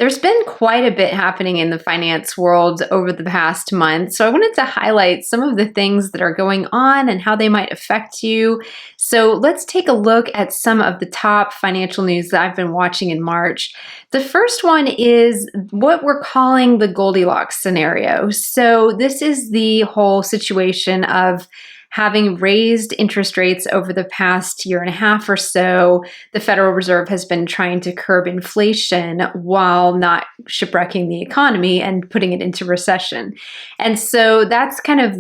There's been quite a bit happening in the finance world over the past month, so I wanted to highlight some of the things that are going on and how they might affect you. So let's take a look at some of the top financial news that I've been watching in March. The first one is what we're calling the Goldilocks scenario. So this is the whole situation of having raised interest rates over the past year and a half or so. The Federal Reserve has been trying to curb inflation while not shipwrecking the economy and putting it into recession. And so that's kind of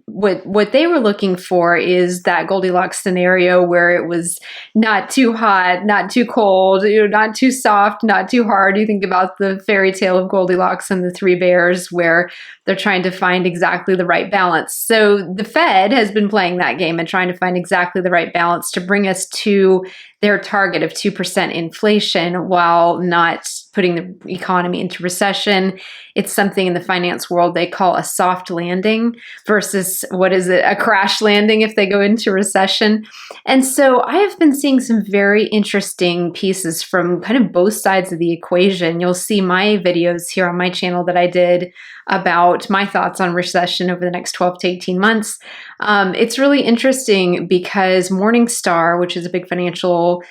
what they were looking for, is that Goldilocks scenario where it was not too hot, not too cold, not too soft, not too hard. You think about the fairy tale of Goldilocks and the three bears, where they're trying to find exactly the right balance. So the Fed has been playing that game and trying to find exactly the right balance to bring us to their target of 2% inflation while not putting the economy into recession. It's something in the finance world they call a soft landing versus, a crash landing if they go into recession. And so I have been seeing some very interesting pieces from kind of both sides of the equation. You'll see my videos here on my channel that I did about my thoughts on recession over the next 12 to 18 months. It's really interesting because Morningstar, which is a big financial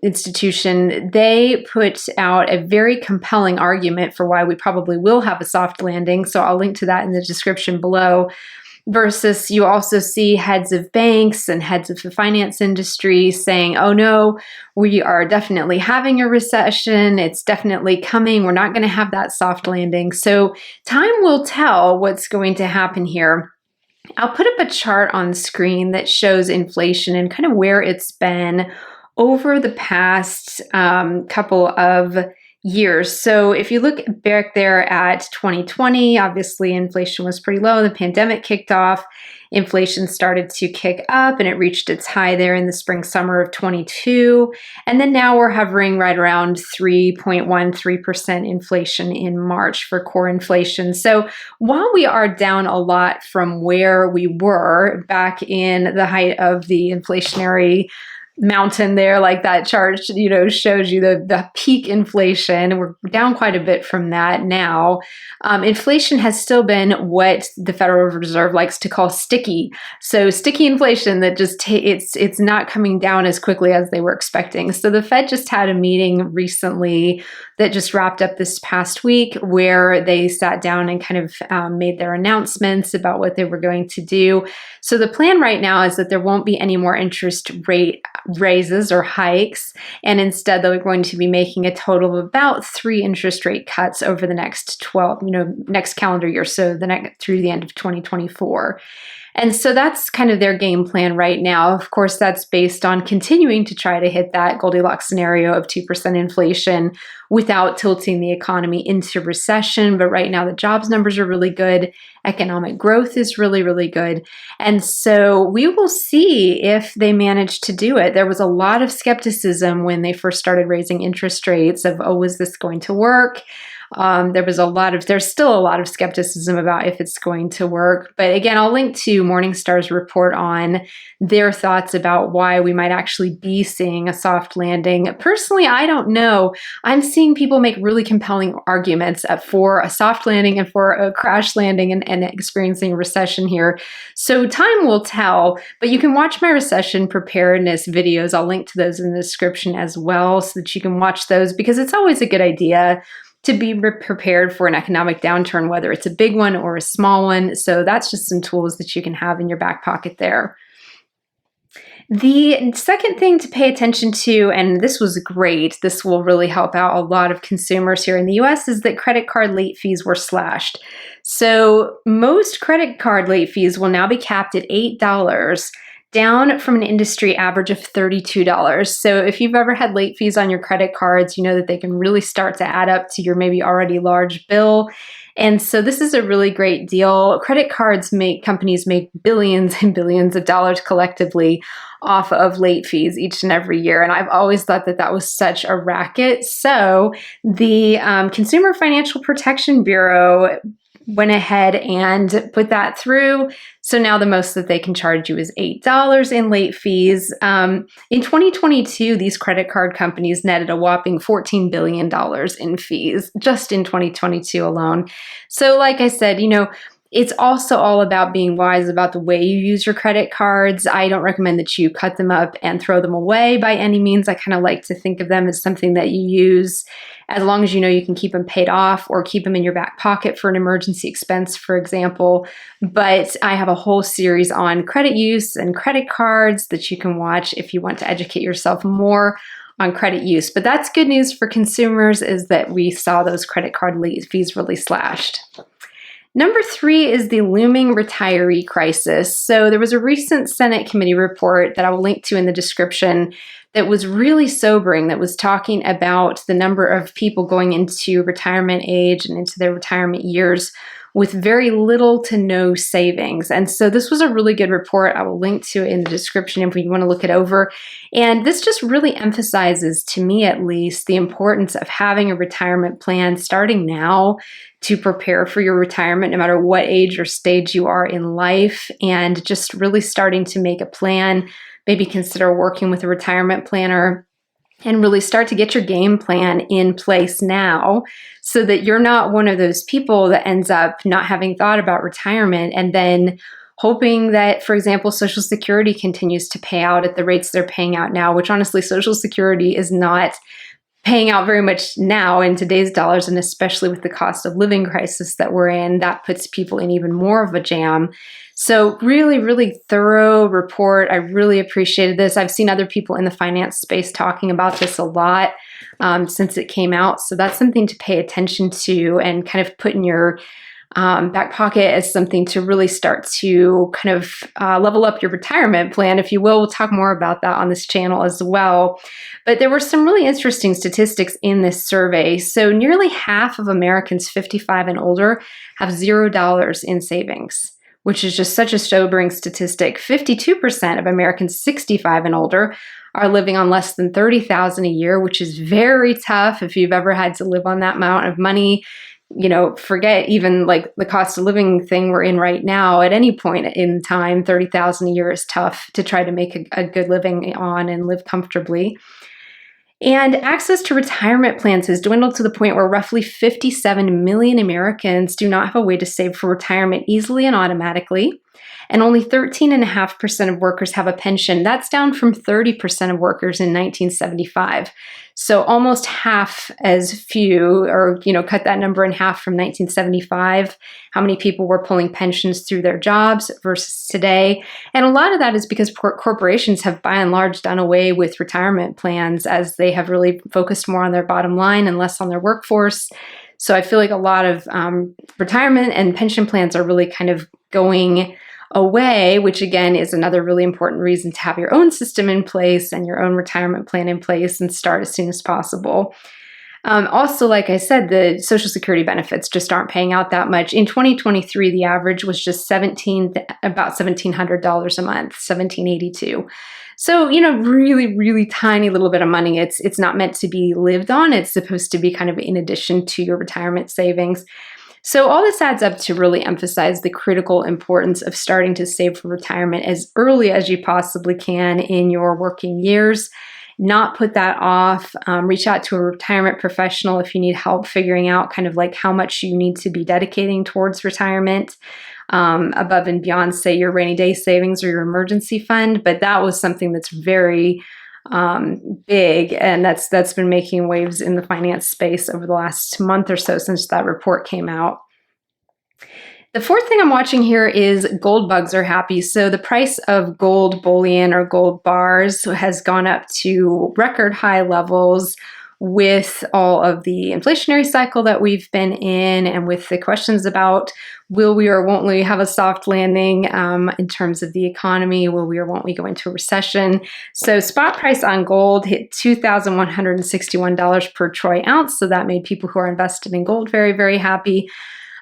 institution, they put out a very compelling argument for why we probably will have a soft landing. So I'll link to that in the description below. Versus you also see heads of banks and heads of the finance industry saying, oh no, we are definitely having a recession. It's definitely coming. We're not going to have that soft landing. So time will tell what's going to happen here. I'll put up a chart on the screen that shows inflation and kind of where it's been over the past couple of years. So if you look back there at 2020, obviously inflation was pretty low. The pandemic kicked off. Inflation started to kick up and it reached its high there in the spring, summer of 22. And then now we're hovering right around 3.13% inflation in March for core inflation. So while we are down a lot from where we were back in the height of the inflationary mountain there, like that chart, shows you the peak inflation. We're down quite a bit from that now. Inflation has still been what the Federal Reserve likes to call sticky. So sticky inflation that just it's not coming down as quickly as they were expecting. So the Fed just had a meeting recently that just wrapped up this past week where they sat down and kind of made their announcements about what they were going to do. So the plan right now is that there won't be any more interest rate raises or hikes, and instead they're going to be making a total of about 3 interest rate cuts over the next next calendar year, so through the end of 2024. And so that's kind of their game plan right now. Of course, that's based on continuing to try to hit that Goldilocks scenario of 2% inflation without tilting the economy into recession. But right now, the jobs numbers are really good. Economic growth is really, really good. And so we will see if they manage to do it. There was a lot of skepticism when they first started raising interest rates of, oh, is this going to work? There's still a lot of skepticism about if it's going to work. But again, I'll link to Morningstar's report on their thoughts about why we might actually be seeing a soft landing. Personally, I don't know. I'm seeing people make really compelling arguments for a soft landing and for a crash landing and experiencing a recession here. So time will tell, but you can watch my recession preparedness videos. I'll link to those in the description as well so that you can watch those, because it's always a good idea to be prepared for an economic downturn, whether it's a big one or a small one. So that's just some tools that you can have in your back pocket there. The second thing to pay attention to, and this was great, this will really help out a lot of consumers here in the US, is that credit card late fees were slashed. So most credit card late fees will now be capped at $8, down from an industry average of $32. So if you've ever had late fees on your credit cards, you know that they can really start to add up to your maybe already large bill. And so this is a really great deal. Credit cards companies make billions and billions of dollars collectively off of late fees each and every year. And I've always thought that was such a racket. So the Consumer Financial Protection Bureau went ahead and put that through. So now the most that they can charge you is $8 in late fees. In 2022, these credit card companies netted a whopping $14 billion in fees just in 2022 alone. So like I said, it's also all about being wise about the way you use your credit cards. I don't recommend that you cut them up and throw them away by any means. I kind of like to think of them as something that you use as long as you know you can keep them paid off or keep them in your back pocket for an emergency expense, for example. But I have a whole series on credit use and credit cards that you can watch if you want to educate yourself more on credit use. But that's good news for consumers, is that we saw those credit card fees really slashed. Number 3 is the looming retiree crisis. So there was a recent Senate committee report that I will link to in the description that was really sobering, that was talking about the number of people going into retirement age and into their retirement years with very little to no savings. And so this was a really good report. I will link to it in the description if you want to look it over. And this just really emphasizes, to me at least, the importance of having a retirement plan starting now to prepare for your retirement, no matter what age or stage you are in life, and just really starting to make a plan. Maybe consider working with a retirement planner and really start to get your game plan in place now, so that you're not one of those people that ends up not having thought about retirement and then hoping that, for example, Social Security continues to pay out at the rates they're paying out now, which honestly, Social Security is not paying out very much now in today's dollars, and especially with the cost of living crisis that we're in, that puts people in even more of a jam. So really, really thorough report. I really appreciated this. I've seen other people in the finance space talking about this a lot since it came out. So that's something to pay attention to and kind of put in your back pocket as something to really start to kind of level up your retirement plan, if you will. We'll talk more about that on this channel as well. But there were some really interesting statistics in this survey. So nearly half of Americans 55 and older have $0 in savings, which is just such a sobering statistic. 52% of Americans 65 and older are living on less than $30,000 a year, which is very tough if you've ever had to live on that amount of money. Forget even like the cost of living thing we're in right now. At any point in time, $30,000 a year is tough to try to make a good living on and live comfortably. And access to retirement plans has dwindled to the point where roughly 57 million Americans do not have a way to save for retirement easily and automatically. And only 13.5% of workers have a pension. That's down from 30% of workers in 1975. So almost half as few, or cut that number in half from 1975, how many people were pulling pensions through their jobs versus today. And a lot of that is because corporations have by and large done away with retirement plans, as they have really focused more on their bottom line and less on their workforce. So I feel like a lot of retirement and pension plans are really kind of going away, which again is another really important reason to have your own system in place and your own retirement plan in place and start as soon as possible. Also, like I said, the Social Security benefits just aren't paying out that much. In 2023, the average was just about $1,700 a month, $1,782. So, really, really tiny little bit of money. It's not meant to be lived on. It's supposed to be kind of in addition to your retirement savings. So all this adds up to really emphasize the critical importance of starting to save for retirement as early as you possibly can in your working years. Not put that off. Reach out to a retirement professional if you need help figuring out kind of like how much you need to be dedicating towards retirement, above and beyond, say, your rainy day savings or your emergency fund. But that was something that's very big, and that's been making waves in the finance space over the last month or so since that report came out. The fourth thing I'm watching here is gold bugs are happy. So the price of gold bullion or gold bars has gone up to record high levels with all of the inflationary cycle that we've been in, and with the questions about will we or won't we have a soft landing in terms of the economy, will we or won't we go into a recession. So spot price on gold hit $2,161 per troy ounce. So that made people who are invested in gold very, very happy.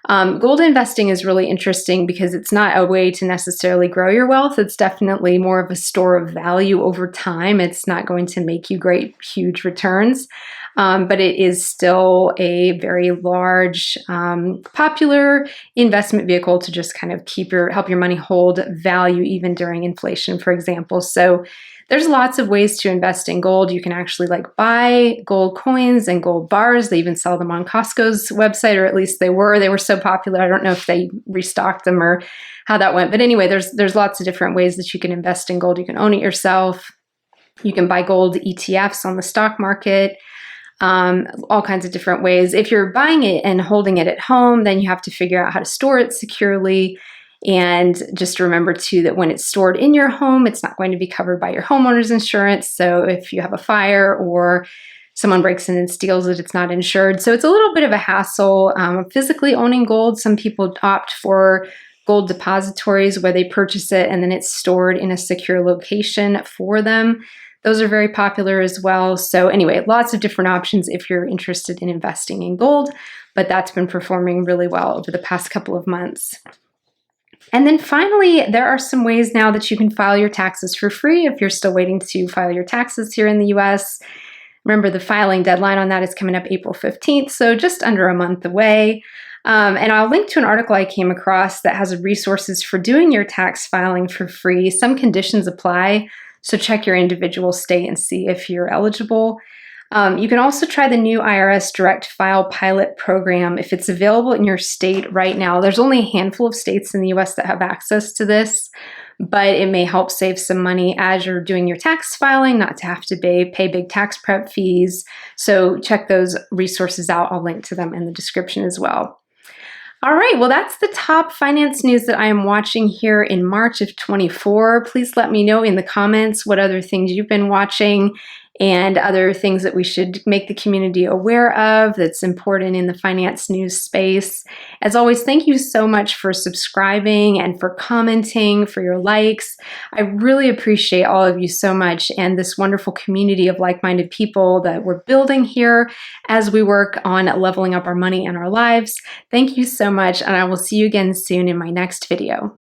Gold investing is really interesting because it's not a way to necessarily grow your wealth. It's definitely more of a store of value over time. It's not going to make you great, huge returns. but it is still a very large, popular investment vehicle to just kind of help your money hold value even during inflation, for example. So there's lots of ways to invest in gold. You can actually buy gold coins and gold bars. They even sell them on Costco's website, or at least they were. They were so popular. I don't know if they restocked them or how that went. But anyway, there's lots of different ways that you can invest in gold. You can own it yourself. You can buy gold ETFs on the stock market. All kinds of different ways. If you're buying it and holding it at home, then you have to figure out how to store it securely. And just remember too that when it's stored in your home, it's not going to be covered by your homeowner's insurance. So if you have a fire or someone breaks in and steals it, it's not insured. So it's a little bit of a hassle. Physically owning gold, some people opt for gold depositories where they purchase it and then it's stored in a secure location for them. Those are very popular as well. So anyway, lots of different options if you're interested in investing in gold, but that's been performing really well over the past couple of months. And then finally, there are some ways now that you can file your taxes for free if you're still waiting to file your taxes here in the US. Remember, the filing deadline on that is coming up April 15th, so just under a month away. And I'll link to an article I came across that has resources for doing your tax filing for free. Some conditions apply, so check your individual state and see if you're eligible. You can also try the new IRS Direct File Pilot Program if it's available in your state right now. There's only a handful of states in the US that have access to this, but it may help save some money as you're doing your tax filing, not to have to pay big tax prep fees. So check those resources out. I'll link to them in the description as well. All right, well, that's the top finance news that I am watching here in March of 24. Please let me know in the comments what other things you've been watching and other things that we should make the community aware of that's important in the finance news space. As always, thank you so much for subscribing and for commenting, for your likes. I really appreciate all of you so much and this wonderful community of like-minded people that we're building here as we work on leveling up our money and our lives. Thank you so much, and I will see you again soon in my next video.